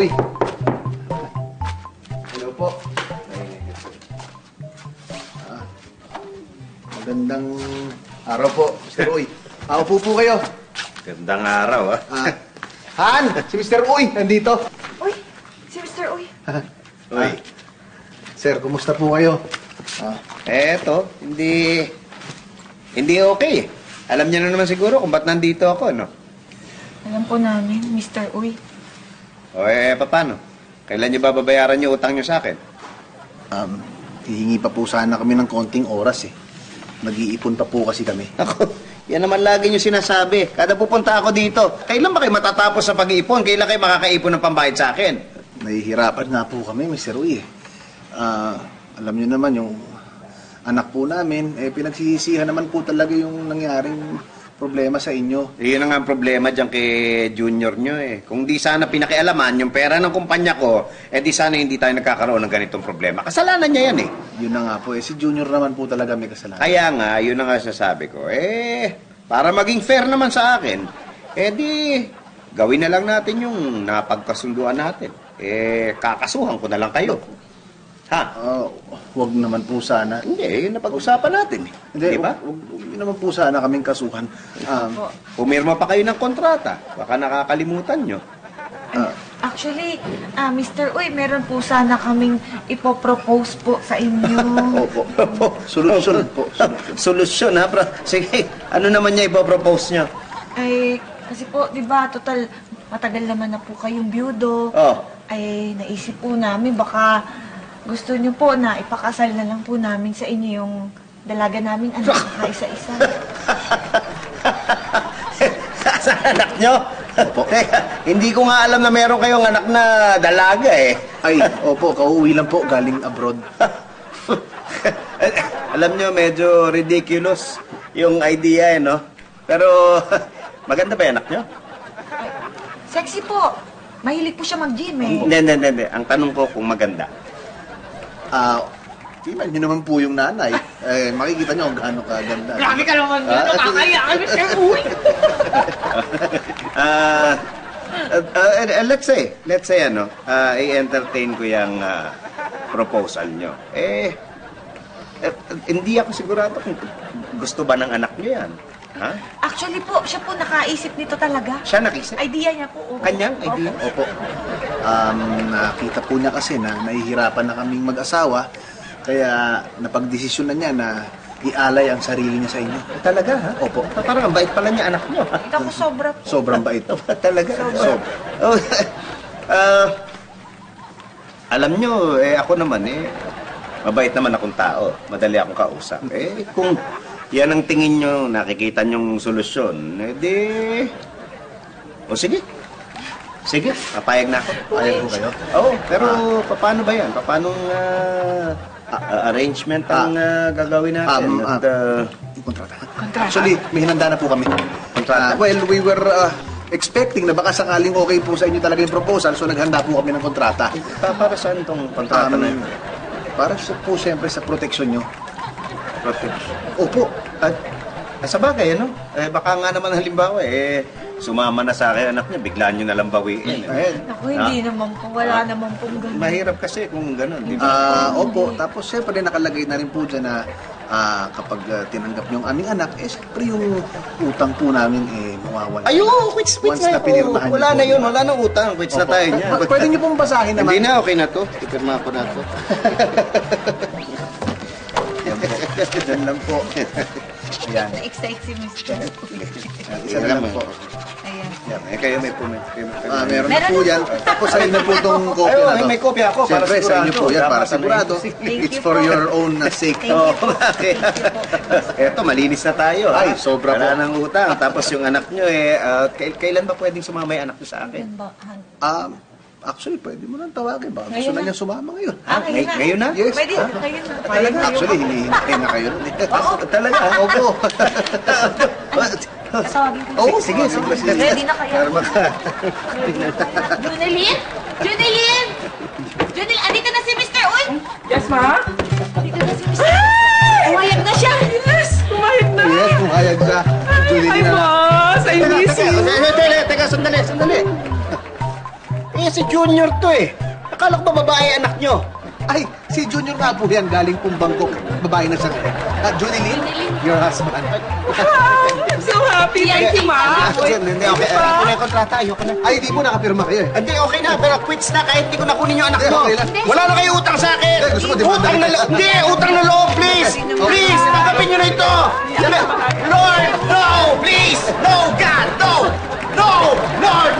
Uy. Hello po. Magandang araw po, Mr. Uy. Upo po kayo. Gandang araw, ha? Han! Si Mr. Uy, nandito. Uy, si Mr. Uy. Uy. Sir, kumusta po kayo? Eto, hindi okay. Alam niya na naman siguro kung ba't nandito ako, no? Alam po namin, Mr. Uy. O, paano? Kailan niyo ba babayaran yung utang niyo sa akin? Hihingi pa po sana kami ng konting oras eh. Mag-iipon pa po kasi kami. Ako, yan naman lagi niyo sinasabi. Kada pupunta ako dito, kailan ba kayo matatapos sa pag-iipon? Kailan kayo makakaipon ng pambayad sa akin? Nahihirapan nga po kami, Mr. Uy eh. Alam niyo naman yung anak po namin, pinagsisisihan naman po talaga yung nangyaring problema sa inyo. Yun ang problema dyan kay junior nyo eh. Kung di sana pinakialaman yung pera ng kumpanya ko, di sana hindi tayo nagkakaroon ng ganitong problema. Kasalanan niya yan eh. Yun na nga po si Junior naman po talaga may kasalanan. Kaya nga, yun na nga sasabi ko. Para maging fair naman sa akin, di gawin na lang natin yung napagkasunduan natin. Kakasuhan ko na lang kayo. Ha? Wag naman po sana. Hindi, yun napag-usapan natin eh. Hindi, ba? Wag naman po sana kaming kasuhan. Pumirma pa kayo ng kontrata. Baka nakakalimutan nyo. Actually, Mr. Uy, meron po sana kaming ipopropose po sa inyo. Opo. Solusyon po. Solusyon ha? Sige, ano naman niya ipopropose nyo? Ay, kasi po, di ba, total, matagal naman na po kayong byudo. Ay, naisip po namin, baka gusto niyo po na ipakasal na lang po namin sa inyo yung dalaga namin anak isa-isa. Sa anak nyo? Opo. Teka, hindi ko nga alam na meron kayong anak na dalaga eh. Ay, opo, kauwi lang po galing abroad. Alam nyo, medyo ridiculous yung idea no? Pero maganda ba yung anak nyo? Sexy po. Mahilig po siya mag-gym eh. Hindi. Ang tanong ko kung maganda. Tingnan nyo naman po yung nanay. Makikita nyo kung gaano kaganda. Grabe ka naman dito, kakaya ka, Mr. Uy! Let's say i-entertain ko yung proposal nyo. Hindi ako sigurado kung gusto ba ng anak nyo yan. Ha? Actually po, siya po nakaisip nito talaga. Siya nakisip? Idea niya po. Kanyang idea? Opo. Nakita po niya kasi na nahihirapan na kaming mag-asawa, kaya napagdesisyon na niya na ialay ang sarili niya sa inyo. Talaga, ha? Opo. Parang ang bait pala niya anak nyo. Ito ko sobra po. Sobrang bait. Talaga? Alam nyo, ako naman mabait naman akong tao. Madali akong kausap. Kung yan ang tingin nyo, nakikita nyong solusyon, sige. Sige, papayag na ako. Payag po kayo? Pero paano ba yan? Paano arrangement ang gagawin natin? Kontrata. Actually, may hinanda na po kami. Kontrata? We were expecting na baka sakaling okay po sa inyo talaga yung proposal, so naghanda po kami ng kontrata. Para saan itong kontrata na yun? Para po siyempre sa proteksyon nyo. Protection. Opo. Sa bagay, baka nga naman halimbawa, sumama na sa akin anak niya, biglaan nyo nalang bawiin. Ako, hindi naman po. Wala naman pong ganun. Mahirap kasi kung gano'n, di ba? Opo. Tapos siyempre nakalagay na rin po dyan na kapag tinanggap nyo ang aming anak, siyempre yung utang po namin mawawala. Quits Once na. na pinirmahan Wala niyo na po. yun, wala na utang. Quits na tayo niya. Pwede nyo pong basahin naman. Hindi na, okay na to. Ipirma ko na to. Yan lang po. Ayan. Na-excite si Mr. Isa na lang po. Ayan. Kayo may pumet. Meron na po yan. Tapos sa'yo na po itong kopya na to. May kopya ako. Siyempre, sa inyo po yan. Para sigurado. Thank It's you for po. your own sake. Eto, malinis na tayo. Ay, sobra Wala po. nang utang. Tapos yung anak nyo, kailan ba pwedeng sumama yung anak nyo sa akin? Yan ba? Actually, pwede mo nang tawagin. Baka gusto na niya sumama ngayon. Ngayon na? Yes. Pwede, ngayon na. Talaga? Actually, hinihintay na kayo. Talaga? Opo. Tawagin ko. Sige. Ready na kayo? Junilin? Junilin! Junilin, andito na si Mr. Uy! Yes, ma? Andito na si Mr. Umayag na siya! Yes! Pumayag na! Yes, pumayag na. Julie Hi, na lang. boss! I miss you! Teka, sandali. kasi Junior to eh. Akala ko ba babae anak nyo? Ay, si Junior nga po yan, galing pong Bangkok. Babae na siya ngayon. Junie Lynn, your husband. I'm so happy. Thank you, Ma. Hindi, okay. Ito na yung kontrata. Ayoko na. Ay, di po nakapirma kayo eh. Hindi, okay na. Pero quits na kahit hindi ko nakunin yung anak mo. Okay lang. Wala na kayo utang sa akin. Hindi, gusto ko demanda Utang na kita. loob. Hindi, utang na loob, please. Please, tanggapin nyo na ito. Lord, no, please. No, God, no. No, Lord,